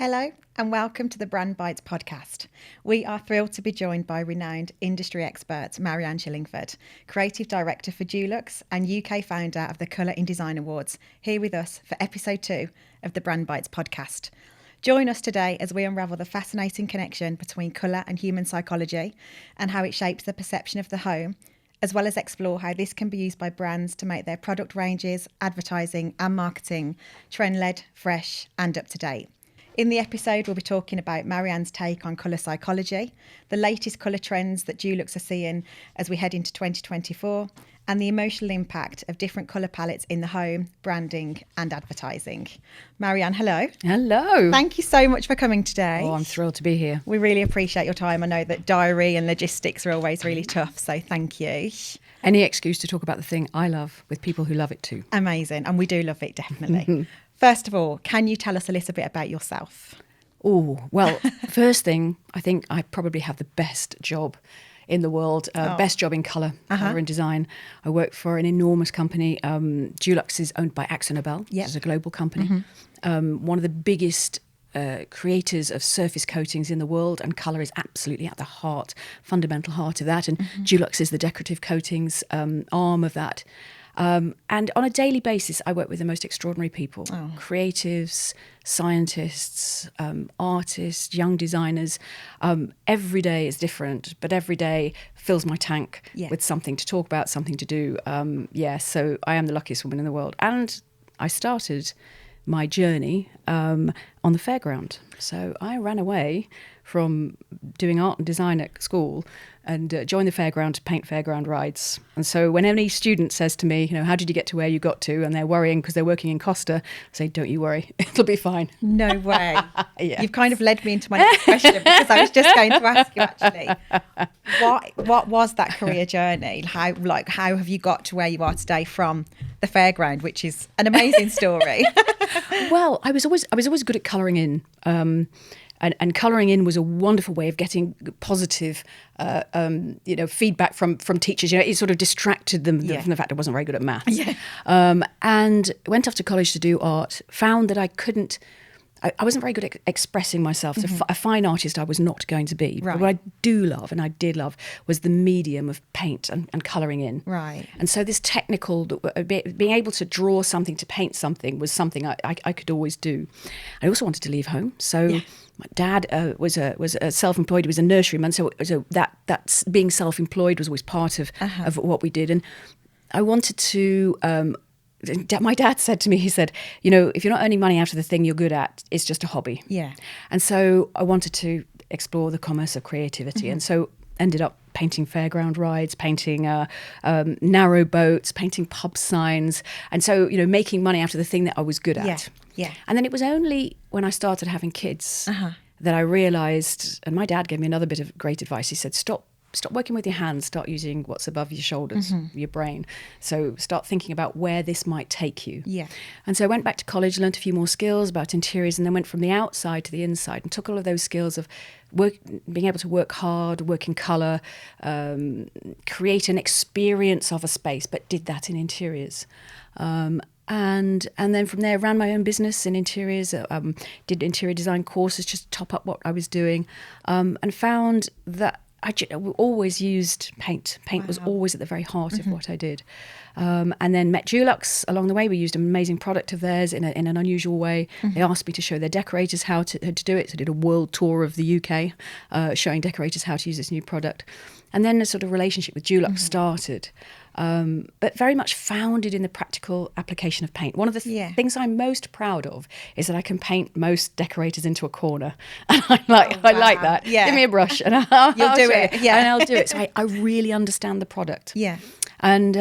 Hello and welcome to the Brand Bites podcast. We are thrilled to be joined by renowned industry expert Marianne, Creative Director for Dulux and UK founder of the Colour in Design Awards, here with us for episode 2 of the Brand Bites podcast. Join us today as we unravel the fascinating connection between colour and human psychology and how it shapes the perception of the home, as well as explore how this can be used by brands to make their product ranges, advertising and marketing trend-led, fresh and up-to-date. In the episode, we'll be talking about Marianne's take on colour psychology, the latest colour trends that Dulux are seeing as we head into 2024, and the emotional impact of different colour palettes in the home, branding and advertising. Marianne, hello. Hello. Thank you so much for coming today. Oh, I'm thrilled to be here. We really appreciate your time. I know that diary and logistics are always really tough, so thank you. Any excuse to talk about the thing I love with people who love it too. Amazing, and we do love it, definitely. First of all, can you tell us a little bit about yourself? Oh, well, first thing, I think I probably have the best job in the world, best job in colour, colour and design. I work for an enormous company. Dulux is owned by AkzoNobel, which is a global company. One of the biggest creators of surface coatings in the world, and colour is absolutely at the heart, fundamental heart of that. And Dulux is the decorative coatings arm of that. And on a daily basis, I work with the most extraordinary people, creatives, scientists, artists, young designers. Every day is different, but every day fills my tank with something to talk about, something to do. So I am the luckiest woman in the world. And I started my journey on the fairground. So I ran away from doing art and design at school and joined the fairground to paint fairground rides. And so when any student says to me, how did you get to where you got to? And they're worrying because they're working in Costa, I say, don't you worry, it'll be fine. No way. Yes. You've kind of led me into my next question because I was just going to ask you actually, what was that career journey? How have you got to where you are today from the fairground, which is an amazing story? Well, I was always good at colouring in. And colouring in was a wonderful way of getting positive, feedback from teachers. It sort of distracted them from the fact I wasn't very good at maths. And went off to college to do art. Found that I wasn't very good at expressing myself. So a fine artist I was not going to be. Right. But what I do love, and I did love, was the medium of paint and colouring in. Right. And so this technical, being able to draw something, to paint something, was something I could always do. I also wanted to leave home. So my dad was a self-employed. He was a nurseryman. So that's being self-employed was always part of what we did. And I wanted to... my dad said to me, he said, if you're not earning money out of the thing you're good at, it's just a hobby. Yeah. And so I wanted to explore the commerce of creativity. And so ended up painting fairground rides, painting narrow boats, painting pub signs. And so, making money out of the thing that I was good at. Yeah. And then it was only when I started having kids that I realised, and my dad gave me another bit of great advice. He said, stop working with your hands, start using what's above your shoulders, your brain. So start thinking about where this might take you. Yeah. And so I went back to college, learned a few more skills about interiors, and then went from the outside to the inside and took all of those skills of being able to work hard, work in colour, create an experience of a space, but did that in interiors. And then from there, ran my own business in interiors, did interior design courses just to top up what I was doing, and found that I always used paint. Paint was always at the very heart of what I did. And then met Dulux along the way. We used an amazing product of theirs in an unusual way. They asked me to show their decorators how to do it. So I did a world tour of the UK, showing decorators how to use this new product. And then a sort of relationship with Dulux started. But very much founded in the practical application of paint. One of the things I'm most proud of is that I can paint most decorators into a corner. And I like that. Yeah. Give me a brush and I'll do it. Yeah. And I'll do it. So I really understand the product. Yeah. And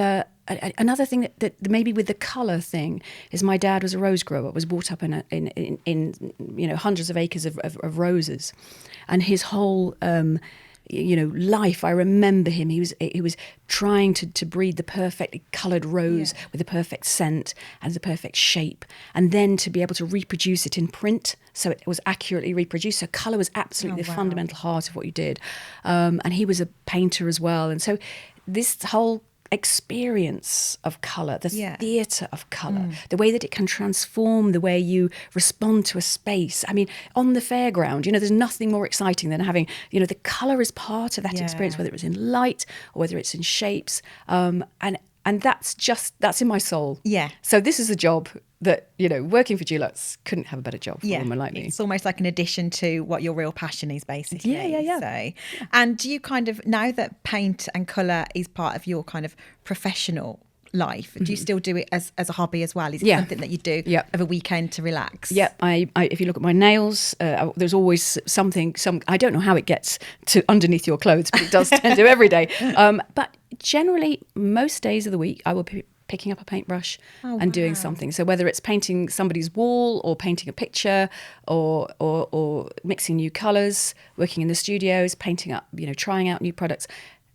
another thing that maybe with the colour thing is my dad was a rose grower, was brought up in hundreds of acres of roses. And his whole... life, I remember him. He was trying to breed the perfectly coloured rose with the perfect scent and the perfect shape, and then to be able to reproduce it in print so it was accurately reproduced. So colour was absolutely the fundamental heart of what you did. And he was a painter as well. And so this whole experience of colour, the theatre of colour, the way that it can transform the way you respond to a space. I mean, on the fairground, there's nothing more exciting than having, the colour is part of that experience, whether it's in light or whether it's in shapes. And that's in my soul. Yeah. So this is a job that, working for Dulux, couldn't have a better job for a woman like me. It's almost like an addition to what your real passion is, basically. Yeah. So, and do you kind of, now that paint and colour is part of your kind of professional life, do you still do it as a hobby as well? Is it something that you do of a weekend to relax? Yeah, I if you look at my nails, there's always something. I don't know how it gets to underneath your clothes, but it does tend to every day. But generally, most days of the week, I will be picking up a paintbrush and doing something. So whether it's painting somebody's wall or painting a picture or mixing new colours, working in the studios, painting up, trying out new products.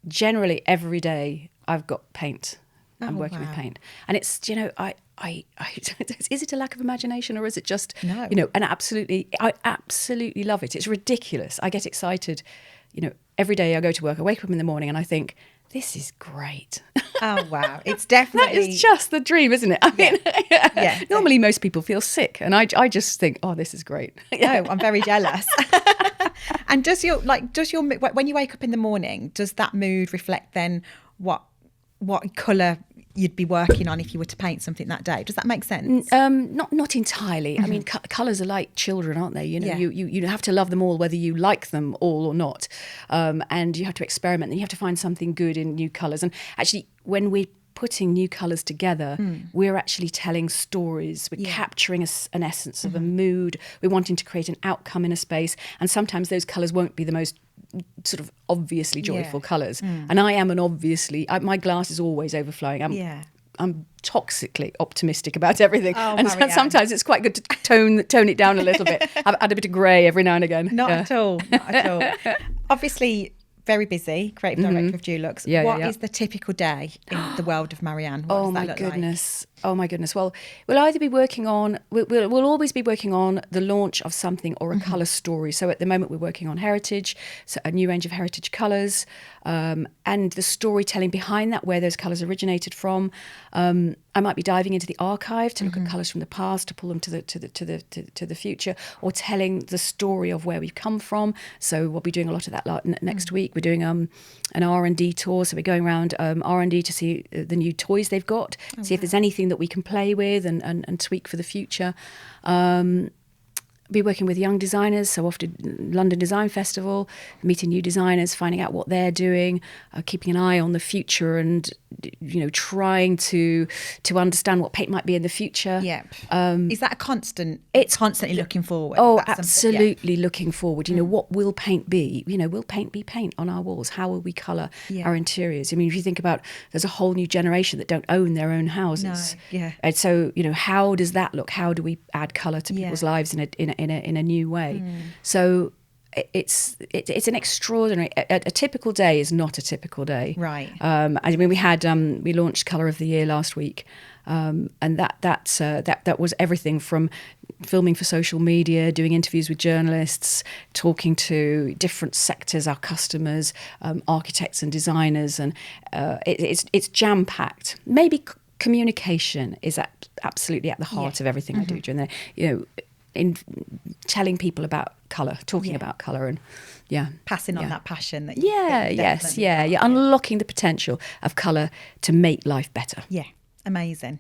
Generally, every day I've got paint. I'm working with paint, and it's I is it a lack of imagination, or is it just no? And I absolutely love it. It's ridiculous. I get excited, every day I go to work. I wake up in the morning and I think, this is great. Oh wow, it's definitely that is just the dream, isn't it? I mean, normally most people feel sick, and I just think, oh, this is great. No, I'm very jealous. And does your when you wake up in the morning, does that mood reflect then what colour you'd be working on if you were to paint something that day? Does that make sense? Not entirely. Mm-hmm. I mean, colours are like children, aren't they? You have to love them all, whether you like them all or not. And you have to experiment, and you have to find something good in new colours. And actually, when we're putting new colours together, we're actually telling stories. We're capturing an essence of a mood. We're wanting to create an outcome in a space. And sometimes those colours won't be the most sort of obviously joyful colours. And I am my glass is always overflowing. I'm toxically optimistic about everything. And sometimes it's quite good to tone it down a little bit. Add a bit of grey every now and again. Not at all. Obviously, very busy, creative director of Dulux. What is the typical day in the world of Marianne? What does that look like? Oh my goodness. Well, we'll either be working on, we'll always be working on the launch of something or a colour story. So at the moment we're working on heritage, so a new range of heritage colours, and the storytelling behind that, where those colours originated from. I might be diving into the archive to look at colours from the past, to pull them to the future, or telling the story of where we've come from. So we'll be doing a lot of that next week. We're doing an R&D tour, so we're going around R&D to see the new toys they've got, see if there's anything that we can play with and tweak for the future. Be working with young designers, so off to London Design Festival, meeting new designers, finding out what they're doing, keeping an eye on the future, and trying to understand what paint might be in the future. Is that a constant? It's constantly looking forward. Oh, absolutely looking forward. What will paint be? Will paint be paint on our walls? How will we colour our interiors? I mean, if you think about, there's a whole new generation that don't own their own houses. And so how does that look? How do we add colour to people's lives in a new way? So it's an extraordinary. A typical day is not a typical day, right? I mean, we launched Colour of the Year last week, and that was everything from filming for social media, doing interviews with journalists, talking to different sectors, our customers, architects and designers, and it's jam packed. Maybe communication is absolutely at the heart of everything I do during the in telling people about colour, talking about colour, and passing on that passion that unlocking the potential of colour to make life better. Amazing.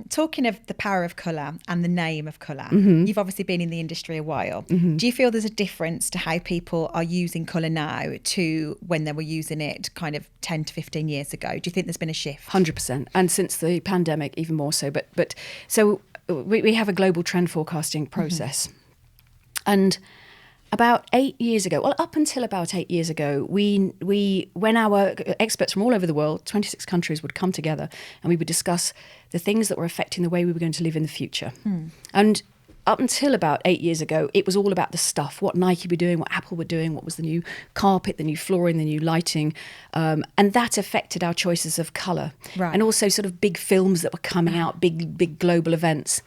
Talking of the power of colour and the name of colour, you've obviously been in the industry a while. Do you feel there's a difference to how people are using colour now to when they were using it kind of 10 to 15 years ago? Do you think there's been a shift? 100%. And since the pandemic, even more so. But so we have a global trend forecasting process. And about 8 years ago, up until about 8 years ago, when our experts from all over the world, 26 countries, would come together and we would discuss the things that were affecting the way we were going to live in the future. And up until about 8 years ago, it was all about the stuff, what Nike were doing, what Apple were doing, what was the new carpet, the new flooring, the new lighting. And that affected our choices of colour. Right. And also sort of big films that were coming out, big global events.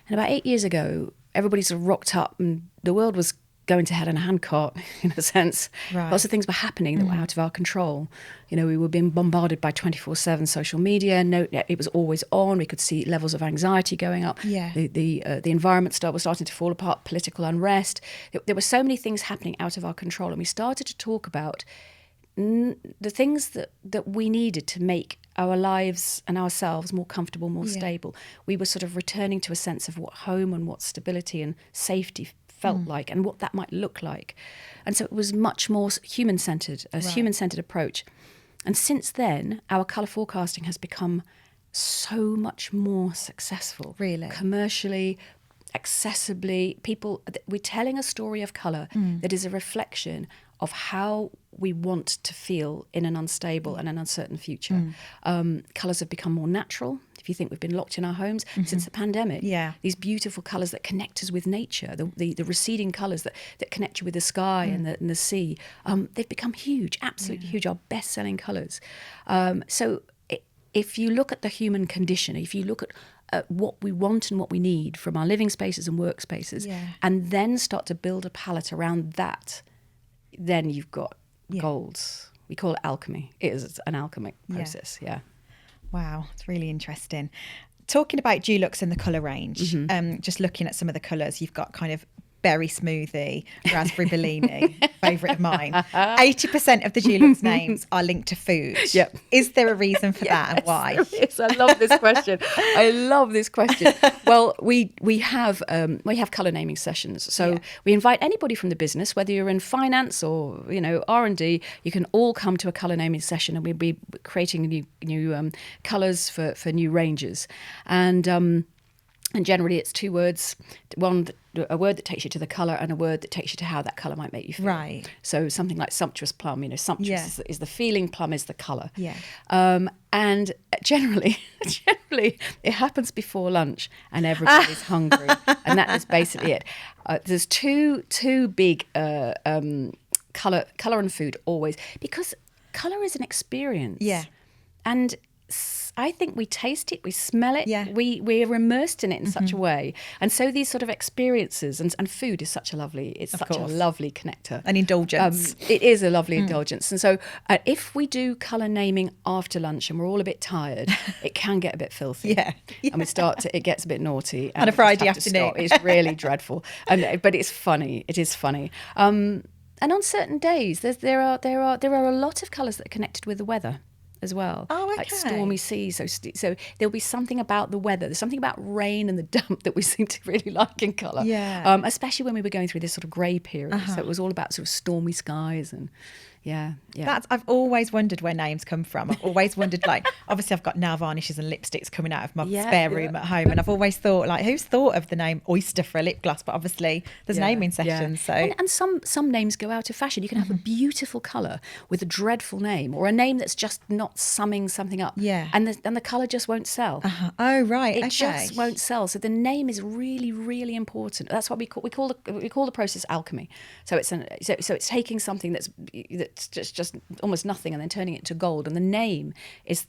And about 8 years ago, everybody sort of rocked up and the world was going to hell in a handcart, in a sense. Right. Lots of things were happening that were out of our control. We were being bombarded by 24/7 social media. It was always on. We could see levels of anxiety going up. Yeah. The environment was starting to fall apart, political unrest. There were so many things happening out of our control. And we started to talk about the things that we needed to make our lives and ourselves more comfortable, more stable. We were sort of returning to a sense of what home and what stability and safety felt like and what that might look like. And so it was much more human-centred, human-centred approach. And since then, our colour forecasting has become so much more successful. Really? Commercially, accessibly. We're telling a story of colour that is a reflection of how we want to feel in an unstable and an uncertain future. Colours have become more natural. If you think we've been locked in our homes since the pandemic, these beautiful colours that connect us with nature, the receding colours that connect you with the sky and the sea, they've become huge, absolutely huge, our best-selling colours. So if you look at the human condition, if you look at what we want and what we need from our living spaces and workspaces, and then start to build a palette around that, then you've got golds. We call it alchemy. It is an alchemic process, Wow, it's really interesting. Talking about Dulux and the colour range, just looking at some of the colours, you've got kind of berry smoothie, raspberry Bellini, favourite of mine. 80% of the Dulux names are linked to food. Yep. Is there a reason for that and why? Yes, I love this question. I love this question. Well, we have colour naming sessions. So we invite anybody from the business, whether you're in finance or R&D, you can all come to a colour naming session, and we'll be creating new colours for new ranges. And generally it's two words, a word that takes you to the colour and a word that takes you to how that colour might make you feel. Right. So something like sumptuous plum, sumptuous is the feeling, plum is the colour. Yeah. And generally it happens before lunch and everybody's hungry. And that is basically it. There's two big colour and food always, because colour is an experience. Yeah. And I think we taste it, we smell it, we're immersed in it in such a way. And so these sort of experiences, and food is such a lovely connector. An indulgence. It is a lovely indulgence. And so if we do colour naming after lunch and we're all a bit tired, it can get a bit filthy. And it gets a bit naughty. On a Friday afternoon. It's really dreadful. But it's funny. It is funny. And on certain days, there are a lot of colours that are connected with the weather as well. Oh, okay. Like stormy seas. So there'll be something about the weather. There's something about rain and the damp that we seem to really like in colour. Yeah. Especially when we were going through this sort of grey period. So it was all about sort of stormy skies and I've always wondered where names come from. I've always wondered, obviously I've got nail varnishes and lipsticks coming out of my spare room at home, and I've always thought, who's thought of the name oyster for a lip gloss? But obviously there's naming sessions. So and some names go out of fashion. You can have a beautiful colour with a dreadful name, or a name that's just not summing something up. And the colour just won't sell. Oh right, it just won't sell. So the name is really, really important. That's what we call the process alchemy. So it's taking something that's just almost nothing and then turning it to gold, and the name is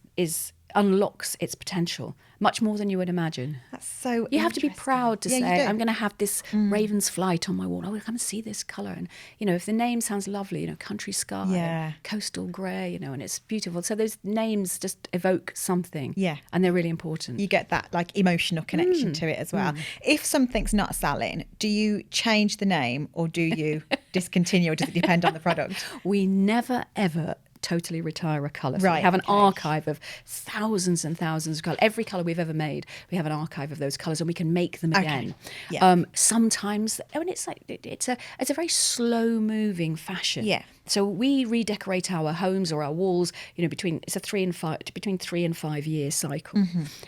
unlocks its potential much more than you would imagine. That's so you have to be proud to say, I'm going to have this raven's flight on my wall. I will come and see this colour. And if the name sounds lovely, country sky, coastal grey, and it's beautiful. So those names just evoke something. And they're really important. You get that emotional connection to it as well. If something's not selling, do you change the name or do you discontinue, or does it depend on the product? We never ever totally retire a colour. So we have an archive of thousands and thousands of colours. Every colour we've ever made, we have an archive of those colours, and we can make them again. Sometimes, it's a very slow moving fashion. So we redecorate our homes or our walls, between 3 and 5 year cycle,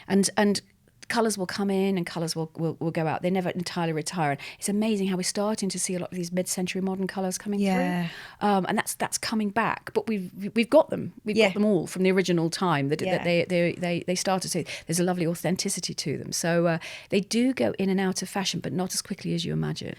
and colours will come in and colours will go out. They never entirely retire. It's amazing how we're starting to see a lot of these mid-century modern colours coming through, and that's coming back. But we've got them. We've got them all from the original time that they started. So there's a lovely authenticity to them. So they do go in and out of fashion, but not as quickly as you imagine.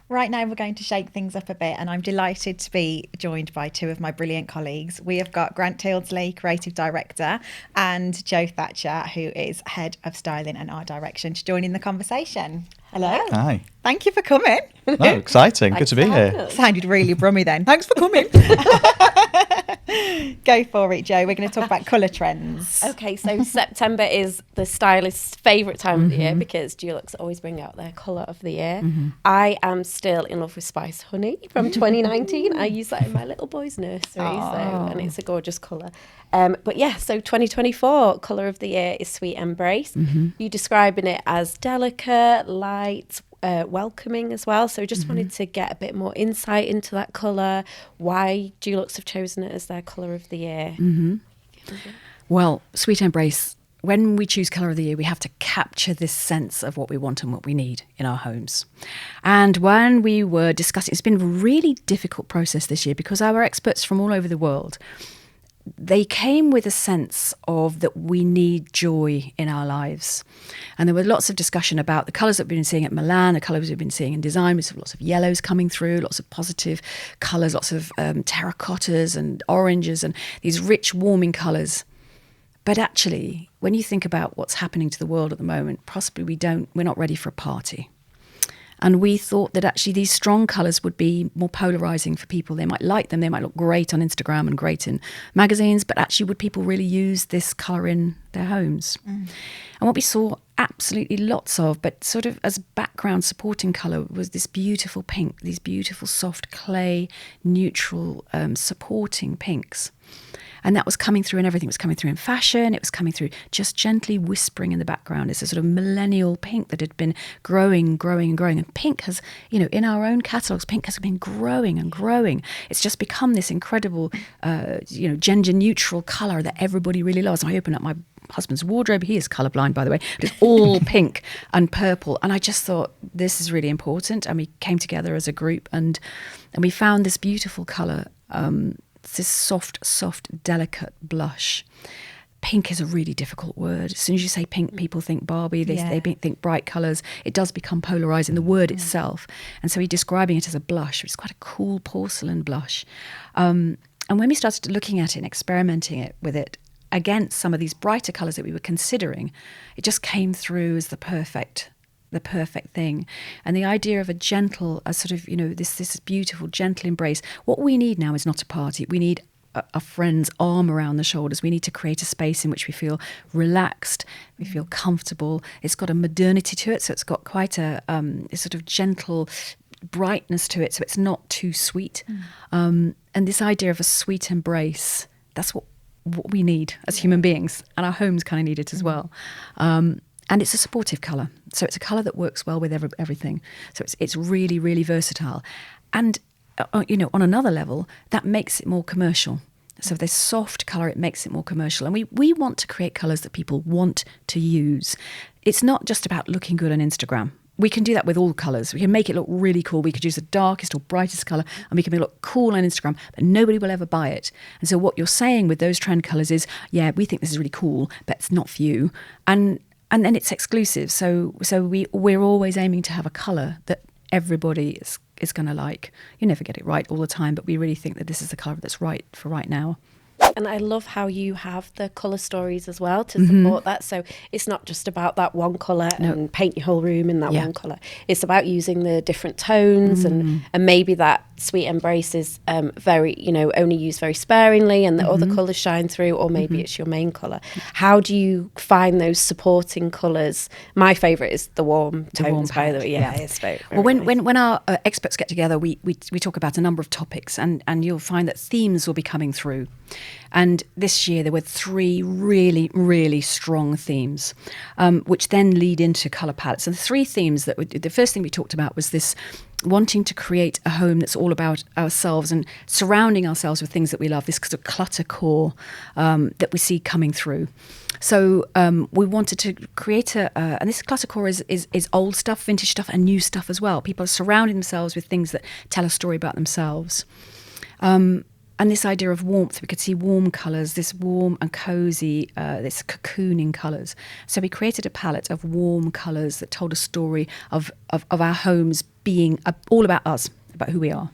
Right now we're going to shake things up a bit, and I'm delighted to be joined by two of my brilliant colleagues. We have got Grant Tildesley, Creative Director, and Jo Thatcher, who is Head of Styling and Art Direction, to join in the conversation. Hello. Hi. Thank you for coming. No, exciting. Good to be here. Sounded really brummy then. Thanks for coming. Go for it, Jo. We're going to talk about colour trends. Okay, so September is the stylist's favourite time of the year because Dulux always bring out their colour of the year. I am still in love with Spice Honey from 2019. I use that in my little boy's nursery, and it's a gorgeous colour. But yeah, so 2024 colour of the year is Sweet Embrace. You describing it as delicate, light, welcoming as well. So just wanted to get a bit more insight into that colour, why Dulux have chosen it as their colour of the year. Well, Sweet Embrace, when we choose colour of the year, we have to capture this sense of what we want and what we need in our homes. And when we were discussing, it's been a really difficult process this year because our experts from all over the world, they came with a sense of that we need joy in our lives. And there were lots of discussion about the colours that we've been seeing at Milan, the colours we've been seeing in design. We saw lots of yellows coming through, lots of positive colours, lots of terracottas and oranges and these rich, warming colours. But actually, when you think about what's happening to the world at the moment, possibly we're not ready for a party. And we thought that actually these strong colours would be more polarising for people. They might like them, they might look great on Instagram and great in magazines, but actually would people really use this colour in their homes? And what we saw absolutely lots of, but sort of as background supporting colour, was this beautiful pink, these beautiful soft clay, neutral supporting pinks. And that was coming through in everything. It was coming through in fashion. It was coming through just gently whispering in the background. It's a sort of millennial pink that had been growing. And pink has, in our own catalogues, pink has been growing and growing. It's just become this incredible, gender neutral colour that everybody really loves. I opened up my husband's wardrobe. He is colourblind, by the way. But it's all pink and purple. And I just thought, this is really important. And we came together as a group and we found this beautiful colour, this soft, delicate blush. Pink is a really difficult word. As soon as you say pink, people think Barbie, they think bright colours. It does become polarising, the word itself. And so he's describing it as a blush. It's quite a cool porcelain blush. And when we started looking at it and experimenting with it against some of these brighter colours that we were considering, it just came through as the perfect thing. And the idea of a gentle, this beautiful, gentle embrace. What we need now is not a party. We need a friend's arm around the shoulders. We need to create a space in which we feel relaxed, we feel comfortable. It's got a modernity to it, so it's got quite a sort of gentle brightness to it, so it's not too sweet. And this idea of a sweet embrace, that's what we need as human beings, and our homes kind of need it as well. And it's a supportive colour. So it's a colour that works well with everything. So it's really, really versatile. And, on another level, that makes it more commercial. So this soft colour, it makes it more commercial. And we want to create colours that people want to use. It's not just about looking good on Instagram. We can do that with all colours. We can make it look really cool. We could use the darkest or brightest colour and we can make it look cool on Instagram, but nobody will ever buy it. And so what you're saying with those trend colours is, yeah, we think this is really cool, but it's not for you. And then it's exclusive. So we're always aiming to have a colour that everybody is going to like. You never get it right all the time, but we really think that this is the colour that's right for right now. And I love how you have the colour stories as well to support that. So it's not just about that one colour and paint your whole room in that one colour. It's about using the different tones and maybe that Sweet Embrace is very, only used very sparingly and the other colours shine through, or maybe it's your main colour. How do you find those supporting colours? My favourite is the warm tones, by the way. Yeah, it's very well, nice. when our experts get together, we talk about a number of topics and you'll find that themes will be coming through. And this year there were 3 really, really strong themes, which then lead into colour palettes. And the 3 themes the first thing we talked about was this wanting to create a home that's all about ourselves and surrounding ourselves with things that we love, this sort of clutter core that we see coming through. So we wanted to create and this clutter core is old stuff, vintage stuff and new stuff as well. People are surrounding themselves with things that tell a story about themselves. And this idea of warmth, we could see warm colours, this warm and cosy, this cocooning colours. So we created a palette of warm colours that told a story of our homes being all about us, about who we are.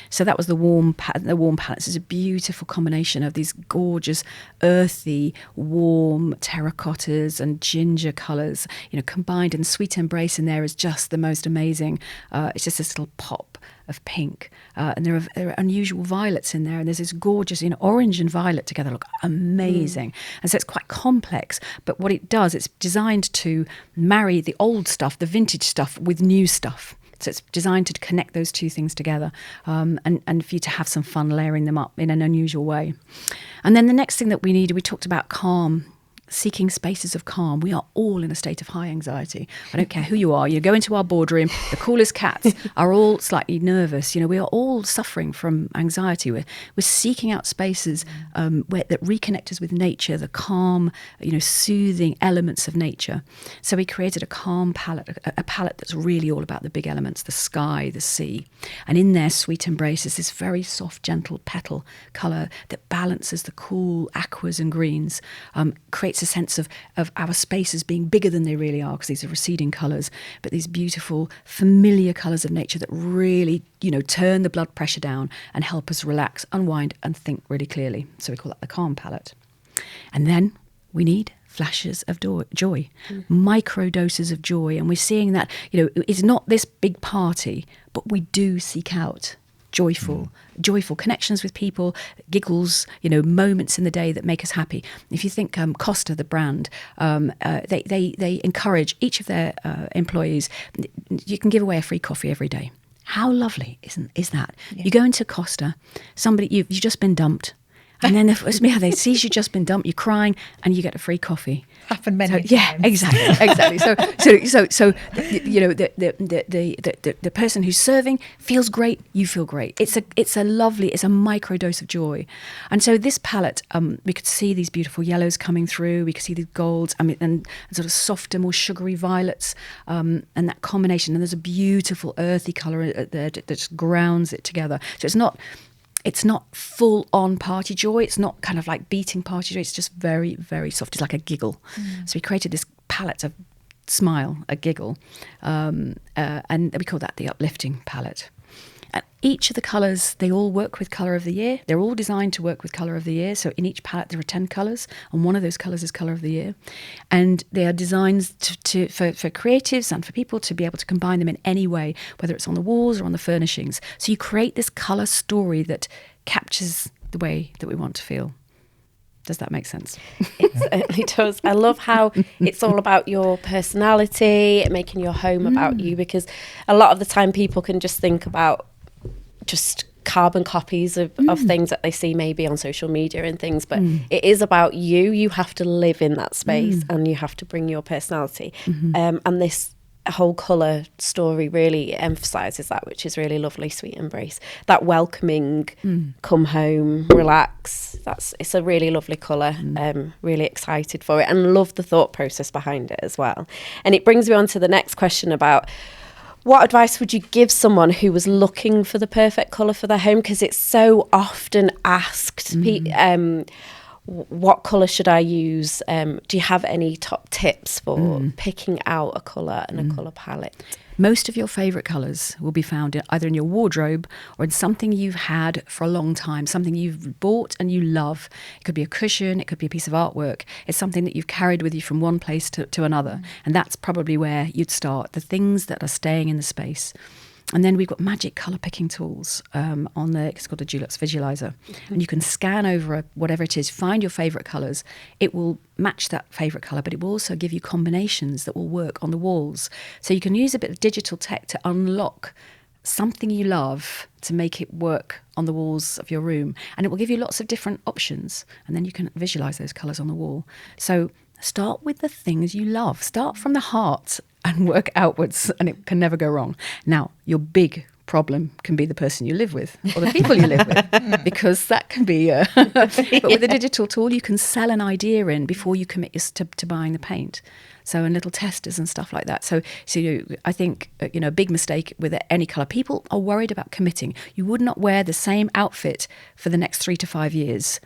So that was the warm palettes. It's a beautiful combination of these gorgeous, earthy, warm terracottas and ginger colours, combined. And Sweet Embrace in there is just the most amazing. It's just this little pop of pink, and there are unusual violets in there, and there's this gorgeous orange and violet together look amazing. And so it's quite complex, but what it does, it's designed to marry the old stuff, the vintage stuff, with new stuff. So it's designed to connect those two things together, and for you to have some fun layering them up in an unusual way. And then the next thing that we talked about calm, seeking spaces of calm. We are all in a state of high anxiety. I don't care who you are. You go into our boardroom, the coolest cats are all slightly nervous. We are all suffering from anxiety. We're seeking out spaces that reconnect us with nature, the calm, soothing elements of nature. So we created a calm palette, a palette that's really all about the big elements, the sky, the sea. And in there, Sweet Embrace is this very soft, gentle petal colour that balances the cool aquas and greens, creates a sense of our spaces being bigger than they really are, because these are receding colours, but these beautiful familiar colours of nature that really turn the blood pressure down and help us relax, unwind and think really clearly. So we call that the calm palette. And then we need flashes of joy, micro doses of joy. And we're seeing that it's not this big party, but we do seek out joyful connections with people, giggles, moments in the day that make us happy. If you think Costa, the brand, they encourage each of their employees, you can give away a free coffee every day. How lovely is that? Yeah. You go into Costa, somebody, you've just been dumped, and then they see you've just been dumped, you're crying, and you get a free coffee. Happened many times. Yeah, exactly. So the person who's serving feels great, you feel great. It's a micro dose of joy. And so this palette, we could see these beautiful yellows coming through. We could see these golds, and sort of softer, more sugary violets, and that combination. And there's a beautiful earthy colour there that just grounds it together. So it's not full on party joy. It's not kind of like beating party joy. It's just very, very soft. It's like a giggle. So we created this palette of smile, a giggle, and we call that the uplifting palette. And each of the colours, they all work with colour of the year. They're all designed to work with colour of the year. So in each palette there are 10 colours, and one of those colours is colour of the year. And they are designed for creatives and for people to be able to combine them in any way, whether it's on the walls or on the furnishings. So you create this colour story that captures the way that we want to feel. Does that make sense? It does. I love how it's all about your personality, making your home about you, because a lot of the time people can just think about just carbon copies of things that they see maybe on social media and things, but it is about you. You have to live in that space and you have to bring your personality. And this whole colour story really emphasises that, which is really lovely. Sweet Embrace, that welcoming, come home, relax. It's a really lovely colour. Really excited for it and love the thought process behind it as well. And it brings me on to the next question about what advice would you give someone who was looking for the perfect colour for their home? Because it's so often asked, what colour should I use? Do you have any top tips for picking out a colour and a colour palette? Most of your favourite colours will be found either in your wardrobe or in something you've had for a long time, something you've bought and you love. It could be a cushion, it could be a piece of artwork. It's something that you've carried with you from one place to another. And that's probably where you'd start, the things that are staying in the space. And then we've got magic colour picking tools it's called a Dulux visualizer. And you can scan over whatever it is, find your favourite colours. It will match that favourite colour, but it will also give you combinations that will work on the walls. So you can use a bit of digital tech to unlock something you love to make it work on the walls of your room. And it will give you lots of different options. And then you can visualise those colours on the wall. So start with the things you love. Start from the heart and work outwards, and it can never go wrong. Now, your big problem can be the person you live with or the people you live with, because that can be but with a digital tool you can sell an idea in before you commit to buying the paint, so and little testers and stuff like that. So I think a big mistake with any colour, people are worried about committing. You would not wear the same outfit for the next 3 to 5 years.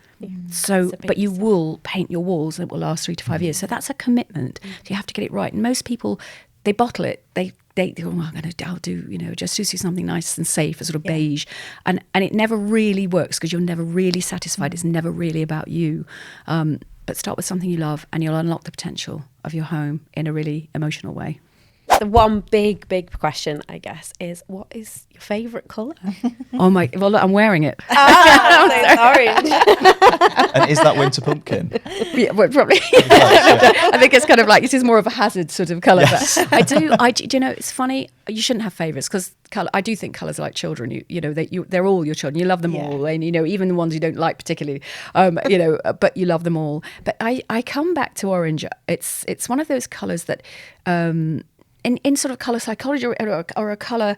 So, but you will paint your walls and it will last 3 to 5 years. So that's a commitment. So you have to get it right. And most people, they bottle it. They I'll do, just do something nice and safe, a sort of beige. And it never really works because you're never really satisfied. It's never really about you. But start with something you love and you'll unlock the potential of your home in a really emotional way. The one big question, I guess, is what is your favourite colour? Well, look, I'm wearing it. It's orange. And is that winter pumpkin? Yeah, well, probably. I think it's kind of like, this is more of a hazard sort of colour. Yes. But it's funny. You shouldn't have favourites because I do think colours are like children. They're all your children. You love them all, and even the ones you don't like particularly. But you love them all. But I come back to orange. It's one of those colours that. In sort of colour psychology or a colour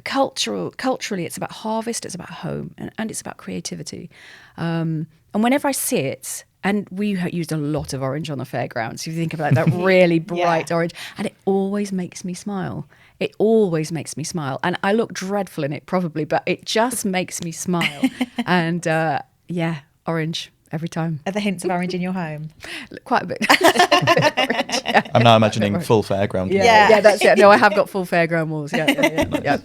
culturally, it's about harvest, it's about home, and it's about creativity. And whenever I see it, and we used a lot of orange on the fairgrounds, if you think about that really bright orange, and it always makes me smile. It always makes me smile. And I look dreadful in it probably, but it just makes me smile. And orange. Every time. Are there hints of orange in your home? Quite a bit. I'm now imagining full fairground. Yeah, that's it. No, I have got full fairground walls. Yeah.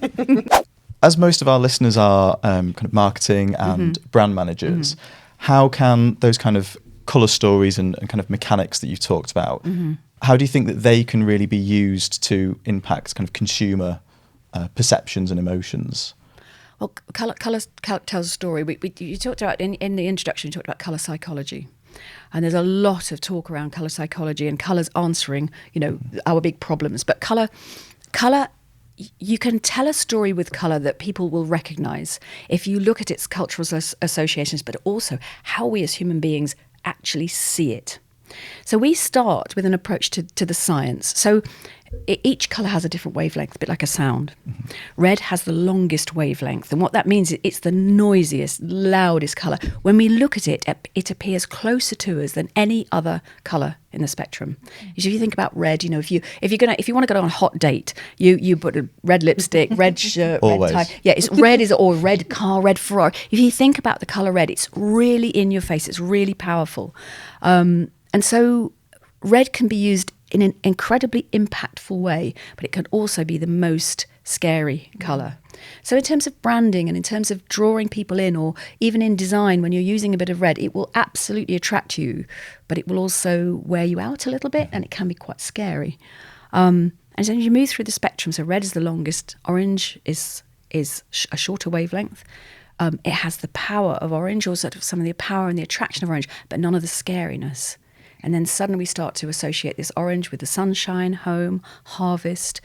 As most of our listeners are kind of marketing and brand managers, how can those kind of colour stories and kind of mechanics that you've talked about, how do you think that they can really be used to impact kind of consumer perceptions and emotions? Well, colour tells a story. You talked about, in the introduction, you talked about colour psychology. And there's a lot of talk around colour psychology and colours answering, our big problems. But colour, you can tell a story with colour that people will recognise if you look at its cultural associations, but also how we as human beings actually see it. So we start with an approach to the science. So each colour has a different wavelength, a bit like a sound. Red has the longest wavelength, and what that means is it's the noisiest, loudest colour. When we look at it, it appears closer to us than any other colour in the spectrum. If you think about red, if you want to go on a hot date, you put a red lipstick, red shirt, Always. red tie. Yeah, or red car, red Ferrari. If you think about the colour red, it's really in your face. It's really powerful. And so red can be used in an incredibly impactful way, but it can also be the most scary colour. So in terms of branding and in terms of drawing people in, or even in design, when you're using a bit of red, it will absolutely attract you, but it will also wear you out a little bit, and it can be quite scary. And so you move through the spectrum. So red is the longest, orange is a shorter wavelength. It has the power of orange, or sort of some of the power and the attraction of orange, but none of the scariness. And then suddenly we start to associate this orange with the sunshine, home, harvest,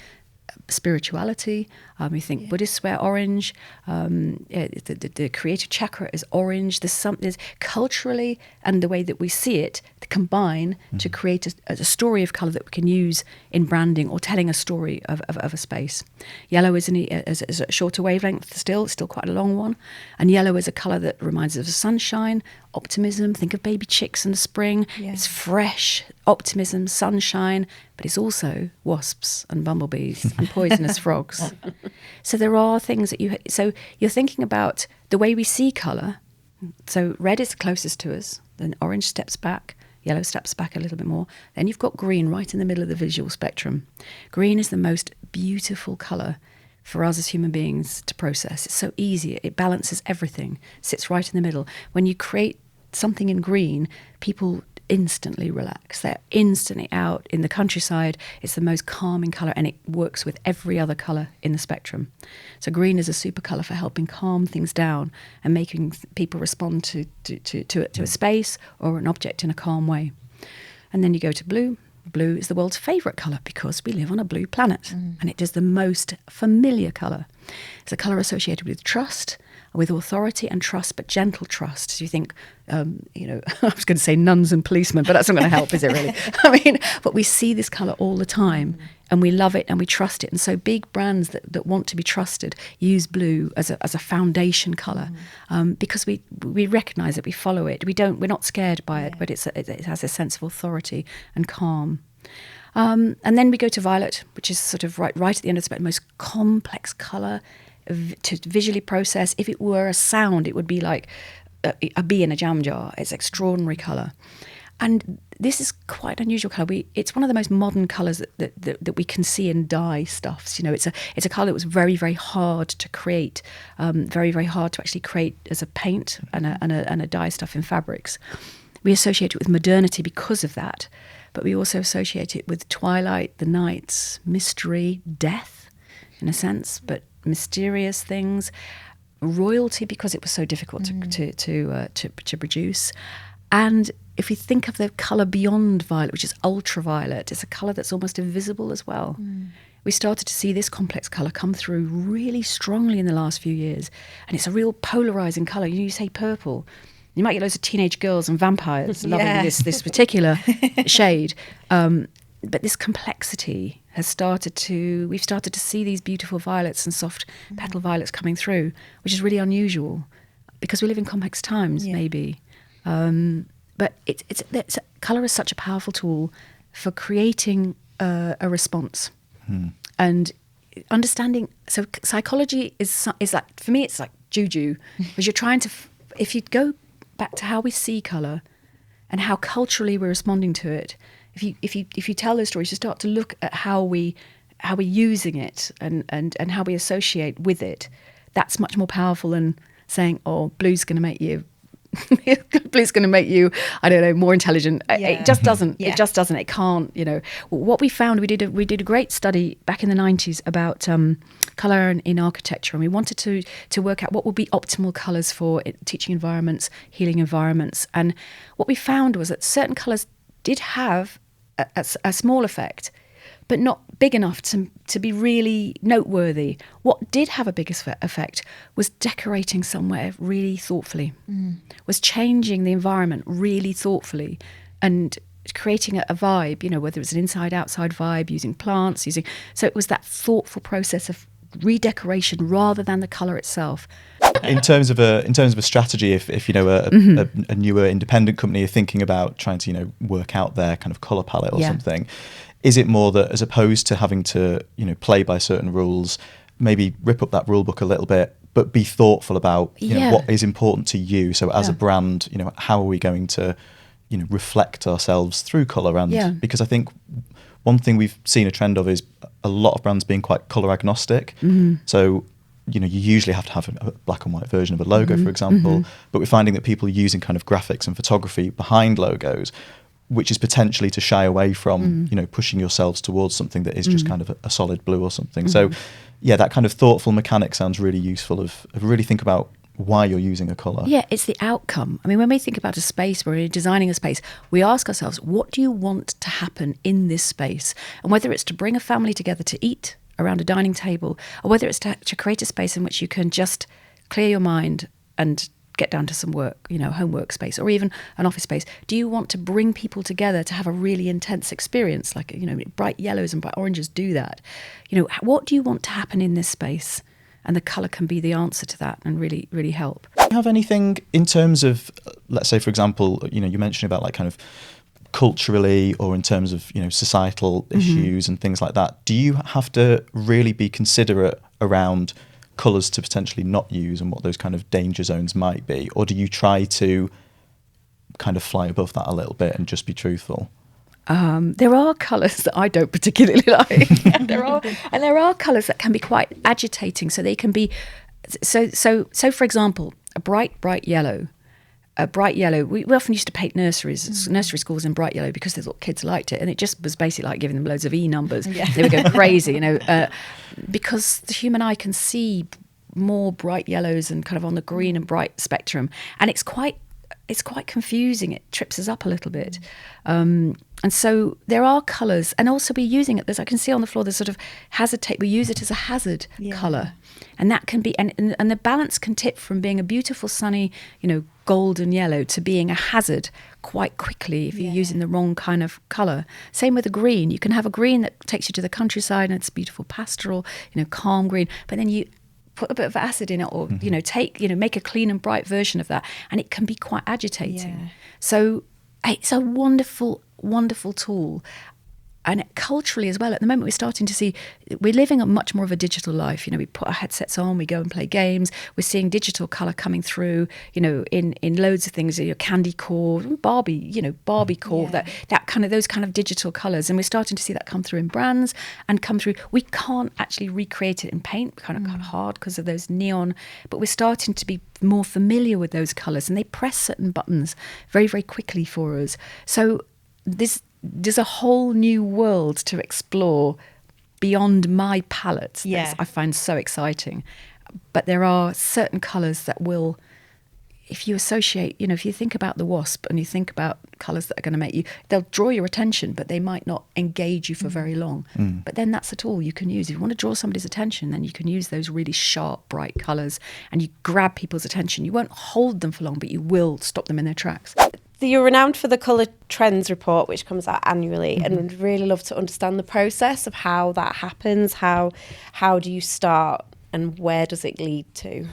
spirituality. We think Buddhists wear orange. The creative chakra is orange. There's culturally, and the way that we see it, combine to create a story of colour that we can use in branding or telling a story of a space. Yellow is a shorter wavelength still quite a long one. And yellow is a colour that reminds us of sunshine, optimism. Think of baby chicks in the spring. Yeah. It's fresh, optimism, sunshine, but it's also wasps and bumblebees and poisonous frogs. So there are things that so you're thinking about the way we see colour. So red is the closest to us, then orange steps back, yellow steps back a little bit more. Then you've got green right in the middle of the visual spectrum. Green is the most beautiful colour for us as human beings to process. It's so easy. It balances everything, sits right in the middle. When you create something in green, people instantly relax. They're instantly out in the countryside. It's the most calming colour, and it works with every other colour in the spectrum. So green is a super colour for helping calm things down and making people respond to a space or an object in a calm way. And then you go to blue. Blue is the world's favourite colour because we live on a blue planet, and it is the most familiar colour. It's a colour associated with trust, with authority and trust, but gentle trust. So you think, I was going to say nuns and policemen, but that's not going to help, is it really? But we see this colour all the time, and we love it and we trust it. And so big brands that want to be trusted use blue as a foundation colour, because we recognise it, we follow it. We're not scared by it, but it has a sense of authority and calm. And then we go to violet, which is sort of right at the end of the spectrum, most complex colour to visually process. If it were a sound, it would be like a bee in a jam jar. It's extraordinary colour. And this is quite an unusual colour. It's one of the most modern colours that we can see in dye stuffs. You know, it's a colour that was very, very hard to create, very, very hard to actually create as a paint and a dye stuff in fabrics. We associate it with modernity because of that, but we also associate it with twilight, the nights, mystery, death, in a sense, but mysterious things, royalty because it was so difficult to produce, and if you think of the colour beyond violet, which is ultraviolet, it's a colour that's almost invisible as well. We started to see this complex colour come through really strongly in the last few years, and it's a real polarising colour. You say purple, you might get loads of teenage girls and vampires loving this particular shade. But this complexity we've started to see these beautiful violets and soft petal violets coming through, which is really unusual because we live in complex times, maybe. But it's colour is such a powerful tool for creating a response and understanding. So psychology is like, for me, it's like juju, because you're trying to. If you go back to how we see colour and how culturally we're responding to it, if you tell those stories, you start to look at how we're using it and how we associate with it. That's much more powerful than saying, "Oh, blue's going to make you." Blue's going to make you, I don't know, more intelligent. It just doesn't. It just doesn't. It can't. You know, what we found, we did a great study back in the 90s about colour in architecture, and we wanted to work out what would be optimal colours for teaching environments, healing environments. And what we found was that certain colours did have a small effect, but not big enough to be really noteworthy. What did have a big effect was decorating somewhere really thoughtfully, was changing the environment really thoughtfully and creating a vibe, you know, whether it's an inside-outside vibe, using plants, so it was that thoughtful process of redecoration rather than the colour itself. In terms of a strategy, if you know a newer independent company are thinking about trying to, you know, work out their kind of colour palette or something, is it more that, as opposed to having to, you know, play by certain rules, maybe rip up that rule book a little bit, but be thoughtful about, you know, what is important to you? So as a brand, you know, how are we going to, you know, reflect ourselves through colour? And because I think one thing we've seen a trend of is a lot of brands being quite colour agnostic. So, you know, you usually have to have a black and white version of a logo, for example, but we're finding that people are using kind of graphics and photography behind logos, which is potentially to shy away from, you know, pushing yourselves towards something that is just kind of a solid blue or something. So, yeah, that kind of thoughtful mechanic sounds really useful of really think about why you're using a colour. Yeah, it's the outcome. I mean, when we think about a space, when we're designing a space, we ask ourselves, what do you want to happen in this space? And whether it's to bring a family together to eat around a dining table, or whether it's to create a space in which you can just clear your mind and get down to some work, you know, homework space, or even an office space. Do you want to bring people together to have a really intense experience? Like, you know, bright yellows and bright oranges do that. You know, what do you want to happen in this space? And the colour can be the answer to that and really, really help. Do you have anything in terms of, let's say, for example, you know, you mentioned about like kind of culturally or in terms of, you know, societal issues and things like that. Do you have to really be considerate around colours to potentially not use and what those kind of danger zones might be? Or do you try to kind of fly above that a little bit and just be truthful? There are colours that I don't particularly like. and there are colours that can be quite agitating. So they can be, so for example, a bright yellow. We often used to paint nursery schools in bright yellow because they thought kids liked it, and it just was basically like giving them loads of E numbers. They would go crazy, you know, because the human eye can see more bright yellows and kind of on the green and bright spectrum, and it's quite confusing. It trips us up a little bit. And so there are colours, and also we're using it. I can see on the floor, there's sort of hazard tape. We use it as a hazard colour, and that can be, and the balance can tip from being a beautiful sunny, you know, golden yellow to being a hazard quite quickly if you're using the wrong kind of colour. Same with a green. You can have a green that takes you to the countryside and it's beautiful pastoral, you know, calm green, but then you put a bit of acid in it, or you know, make a clean and bright version of that, and it can be quite agitating. So it's a wonderful tool. and culturally as well, at the moment we're starting to see, we're living a much more of a digital life. We put our headsets on, we go and play games. We're seeing digital colour coming through, in loads of things, candy core, Barbie core, that kind of, those kind of digital colours. And we're starting to see that come through in brands and come through. We can't actually recreate it in paint, kind of hard because of those neon, but we're starting to be more familiar with those colours, and they press certain buttons very, very quickly for us. So there's a whole new world to explore beyond my palette that I find so exciting. But there are certain colours that will, if you associate, if you think about the wasp and you think about colours that are going to make you, they'll draw your attention, but they might not engage you for very long. But then that's a tool you can use. If you want to draw somebody's attention, then you can use those really sharp, bright colours and you grab people's attention. You won't hold them for long, but you will stop them in their tracks. You're renowned for the Colour Trends report, which comes out annually, and would really love to understand the process of how that happens. How do you start, and where does it lead to?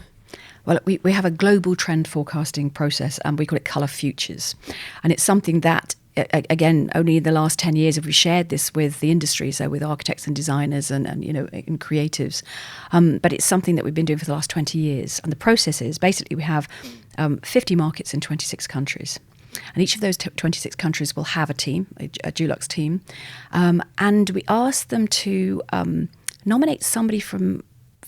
Well, we have a global trend forecasting process, and we call it Colour Futures. And it's something that, again, only in the last 10 years have we shared this with the industry, so with architects and designers and creatives. But it's something that we've been doing for the last 20 years. And the process is, basically, we have 50 markets in 26 countries. And each of those 26 countries will have a team, a Dulux team. And we ask them to nominate somebody from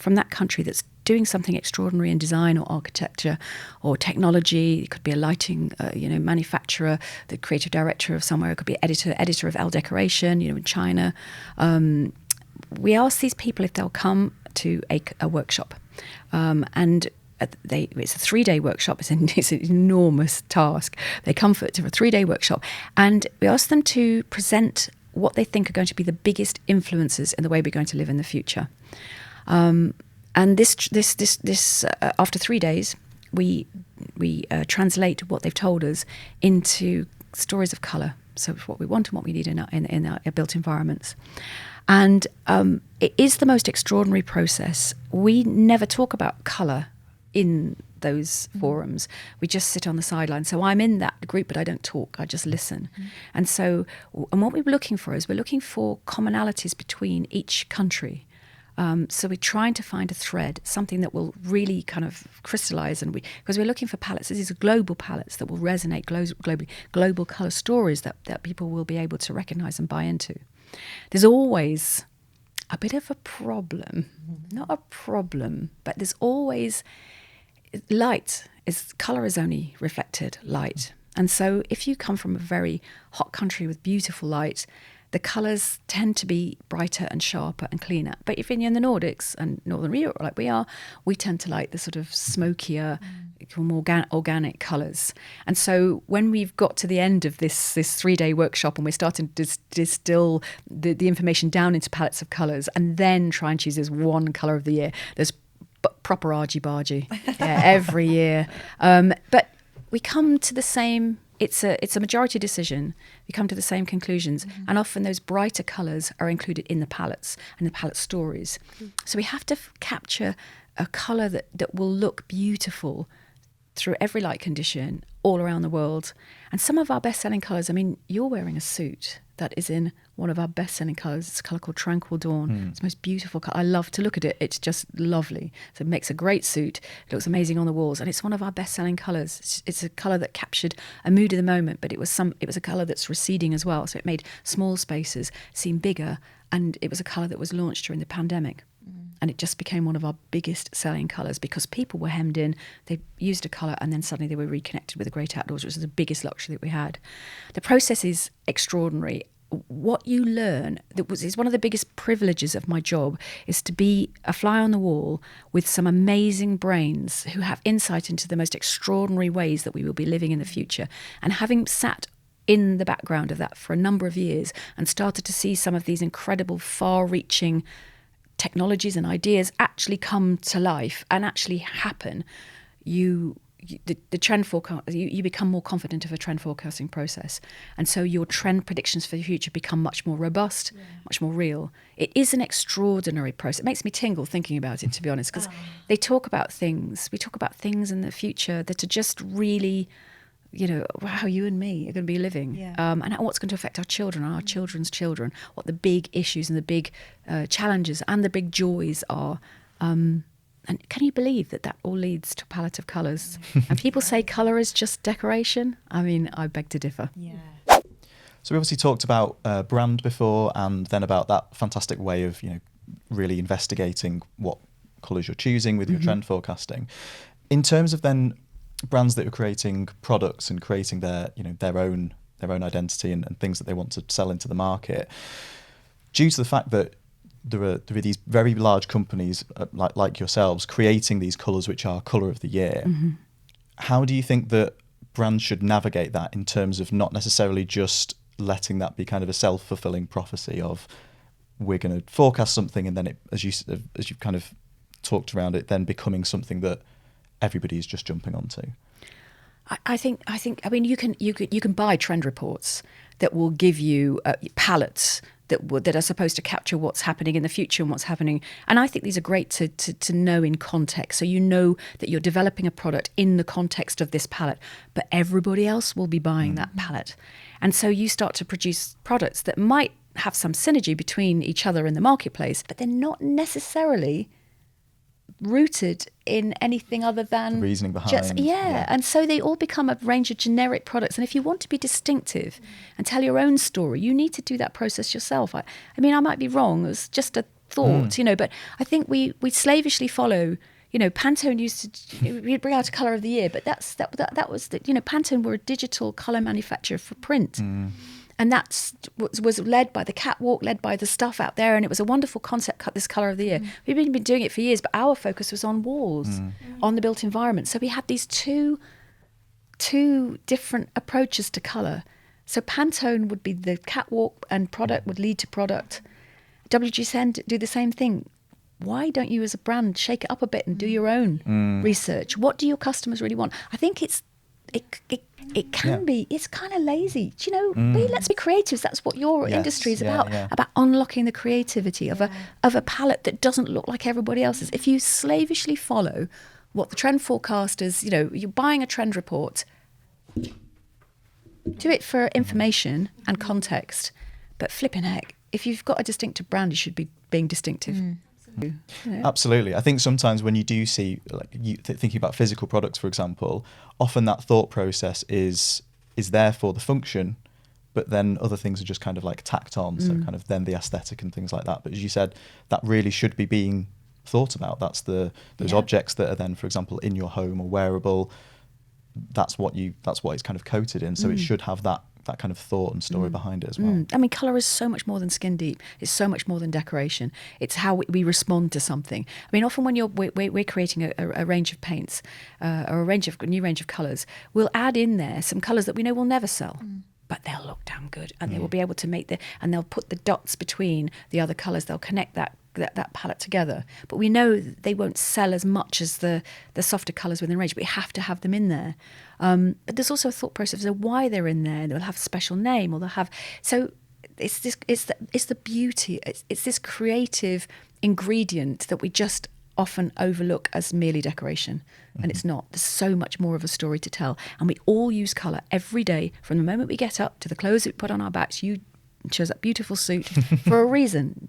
that country that's doing something extraordinary in design or architecture or technology. It could be a lighting, manufacturer, the creative director of somewhere. It could be editor of L Decoration, in China. We ask these people if they'll come to a workshop. It's a 3-day workshop. It's an enormous task. They come to a 3-day workshop, and we ask them to present what they think are going to be the biggest influences in the way we're going to live in the future. And this after 3 days, we translate what they've told us into stories of colour. So what we want and what we need in our built environments. And it is the most extraordinary process. We never talk about colour in those forums. We just sit on the sidelines. So I'm in that group, but I don't talk. I just listen. And what we're looking for is we're looking for commonalities between each country. So we're trying to find a thread, something that will really kind of crystallize, because we're looking for palettes. These are global palettes that will resonate globally, global color stories that people will be able to recognize and buy into. There's always a bit of a problem, not a problem, but there's always color is only reflected light. And so if you come from a very hot country with beautiful light, the colours tend to be brighter and sharper and cleaner. But if you're in the Nordics and Northern Europe, like we are, we tend to like the sort of smokier, more organic colours. And so when we've got to the end of this 3-day workshop and we're starting to distill the information down into palettes of colours and then try and choose this one colour of the year, there's proper argy-bargy every year. But we come to the same... It's a majority decision. We come to the same conclusions. And often those brighter colours are included in the palettes and the palette stories. So we have to capture a colour that will look beautiful through every light condition all around the world. And some of our best-selling colours, you're wearing a suit that is in one of our best-selling colours. It's a colour called Tranquil Dawn. It's the most beautiful colour. I love to look at it. It's just lovely. So it makes a great suit. It looks amazing on the walls. And it's one of our best-selling colours. It's a colour that captured a mood of the moment, but it was a colour that's receding as well. So it made small spaces seem bigger. And it was a colour that was launched during the pandemic. And it just became one of our biggest selling colours because people were hemmed in. They used a colour and then suddenly they were reconnected with the great outdoors, which was the biggest luxury that we had. The process is extraordinary. What you learn, is one of the biggest privileges of my job, is to be a fly on the wall with some amazing brains who have insight into the most extraordinary ways that we will be living in the future. And having sat in the background of that for a number of years and started to see some of these incredible far-reaching technologies and ideas actually come to life and actually happen, the trend forecast, you become more confident of a trend forecasting process, and so your trend predictions for the future become much more robust, much more real. It is an extraordinary process. It makes me tingle thinking about it, to be honest, because we talk about things in the future that are just really how you and me are going to be living, and what's going to affect our children and our children's children, what the big issues and the big challenges and the big joys are. And can you believe that all leads to a palette of colours? And people say colour is just decoration. I mean, I beg to differ. Yeah. So we obviously talked about brand before, and then about that fantastic way of really investigating what colours you're choosing with your trend forecasting. In terms of then brands that are creating products and creating their own identity and things that they want to sell into the market, due to the fact that there are these very large companies like yourselves creating these colours which are colour of the year, how do you think that brands should navigate that in terms of not necessarily just letting that be kind of a self-fulfilling prophecy of we're going to forecast something and then it, as you've kind of talked around it, then becoming something that everybody is just jumping onto? I think. I mean, you can buy trend reports that will give you palettes that are supposed to capture what's happening in the future and what's happening. And I think these are great to know in context. So you know that you're developing a product in the context of this palette, but everybody else will be buying that palette. And so you start to produce products that might have some synergy between each other in the marketplace, but they're not necessarily rooted in anything other than the reasoning behind. And so they all become a range of generic products. And if you want to be distinctive and tell your own story, you need to do that process yourself. I mean, I might be wrong. It's just a thought, but I think we slavishly follow. Pantone used to we'd bring out a colour of the year, but that was Pantone were a digital colour manufacturer for print. And that was led by the catwalk, led by the stuff out there. And it was a wonderful concept, this colour of the year. We've been doing it for years, but our focus was on walls, on the built environment. So we had these two different approaches to colour. So Pantone would be the catwalk and product would lead to product. WGSN do the same thing. Why don't you as a brand shake it up a bit and do your own research? What do your customers really want? I think it can be, it's kind of lazy. Let's be creatives. That's what your industry is about unlocking the creativity of a palette that doesn't look like everybody else's. If you slavishly follow what the trend forecasters, you're buying a trend report, do it for information and context, but flipping heck, if you've got a distinctive brand, you should be being distinctive. Absolutely. I think sometimes when you do see, thinking about physical products, for example, often that thought process is there for the function, but then other things are just kind of like tacked on. So kind of then the aesthetic and things like that. But as you said, that really should be being thought about. That's those objects that are then, for example, in your home or wearable. That's what it's kind of coated in. So it should have that kind of thought and story behind it as well. I mean, colour is so much more than skin deep. It's so much more than decoration. It's how we respond to something. I mean, often when we're creating a range of paints or a new range of colours, we'll add in there some colours that we know will never sell. But they'll look damn good, and they will be able to and they'll put the dots between the other colours. They'll connect that palette together. But we know they won't sell as much as the softer colours within range. But we have to have them in there. But there's also a thought process of why they're in there. They'll have a special name, or they'll have. So it's the beauty. It's this creative ingredient that we just often overlook as merely decoration. And it's not. There's so much more of a story to tell. And we all use colour every day, from the moment we get up to the clothes that we put on our backs. You chose that beautiful suit for a reason.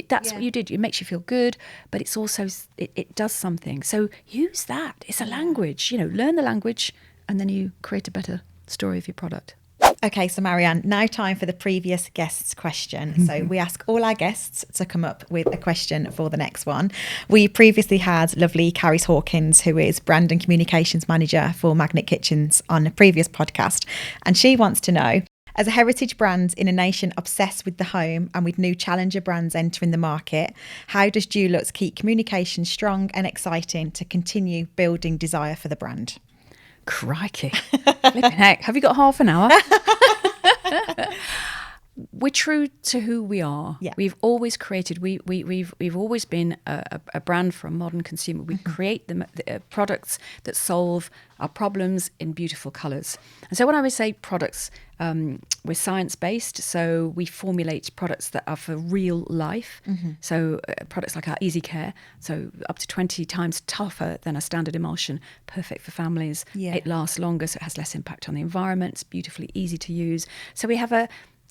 That's what you did. It makes you feel good, but it's also, it does something. So use that. It's a language. Learn the language, and then you create a better story of your product. Okay, so Marianne, now time for the previous guest's question. So we ask all our guests to come up with a question for the next one. We previously had lovely Caris Hawkins, who is Brand and Communications Manager for Magnet Kitchens, on a previous podcast. And she wants to know, as a heritage brand in a nation obsessed with the home and with new challenger brands entering the market, how does Dulux keep communication strong and exciting to continue building desire for the brand? Crikey. Flipping heck. Have you got half an hour? We're true to who we are. Yeah. We've always created, we've always been a brand for a modern consumer. We create the products that solve our problems in beautiful colours. And so when I would say products, we're science-based, so we formulate products that are for real life. So products like our Easy Care, so up to 20 times tougher than a standard emulsion, perfect for families. Yeah. It lasts longer, so it has less impact on the environment. It's beautifully easy to use. So we have a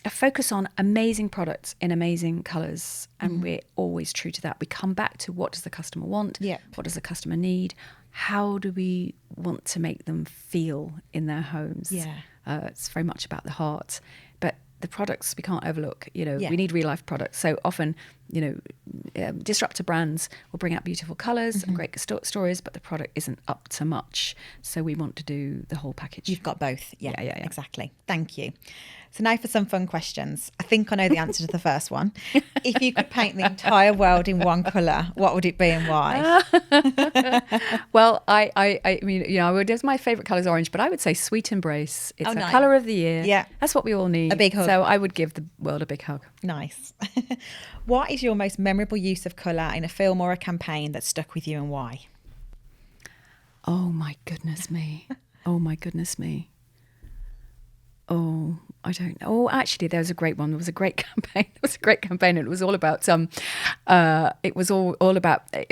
focus on amazing products in amazing colours, and we're always true to that. We come back to, what does the customer want? Yeah. What does the customer need? How do we want to make them feel in their homes? Yeah. It's very much about the heart. But the products we can't overlook. Yeah. We need real life products. So often, disruptor brands will bring out beautiful colours and great stories, but the product isn't up to much. So we want to do the whole package. You've got both. Yeah, Yeah. Exactly. Thank you. So now for some fun questions. I think I know the answer to the first one. If you could paint the entire world in one colour, what would it be and why? Well, I mean, my favourite colour is orange, but I would say Sweet Embrace. It's a nice. colour of the year. Yeah. That's what we all need. A big hug. So I would give the world a big hug. Nice. What is your most memorable use of colour in a film or a campaign that stuck with you, and why? Oh my goodness me. Oh my goodness me. Oh, I don't know. Oh, actually, there was a great one. There was a great campaign. And it was all about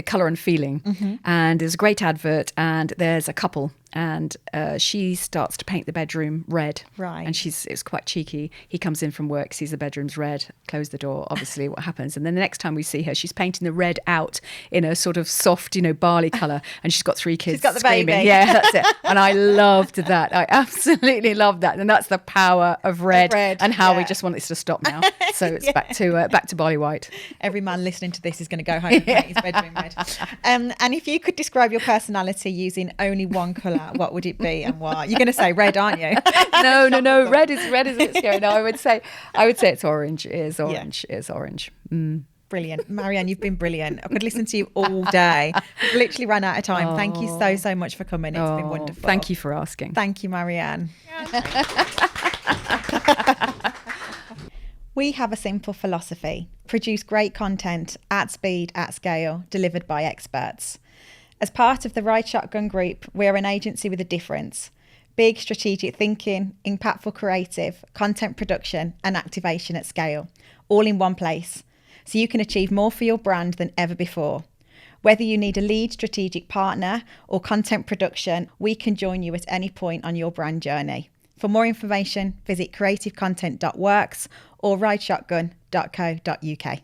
colour and feeling. And there's a great advert, and there's a couple, and she starts to paint the bedroom red. Right. And it's quite cheeky. He comes in from work, sees the bedroom's red, close the door. Obviously, what happens? And then the next time we see her, she's painting the red out in a sort of soft, barley colour, and she's got 3 kids. She's got the screaming. baby. Yeah, that's it. And I loved that. I absolutely loved that. And that's the power of red, and how we just want this to stop now. So it's back to barley white. Every man listening to this is going to go home and paint his bedroom red. And if you could describe your personality using only one colour, what would it be and why? You're going to say red, aren't you? No. Red is a bit scary. No, I would say it's orange. It is orange. Yeah. It is orange. Brilliant. Marianne, you've been brilliant. I could listen to you all day. We've literally ran out of time. Thank you so much for coming. It's been wonderful. Thank you for asking. Thank you, Marianne. We have a simple philosophy: produce great content at speed, at scale, delivered by experts. As part of the Ride Shotgun Group, we're an agency with a difference. Big strategic thinking, impactful creative, content production and activation at scale, all in one place, so you can achieve more for your brand than ever before. Whether you need a lead strategic partner or content production, we can join you at any point on your brand journey. For more information, visit creativecontent.works or rideshotgun.co.uk.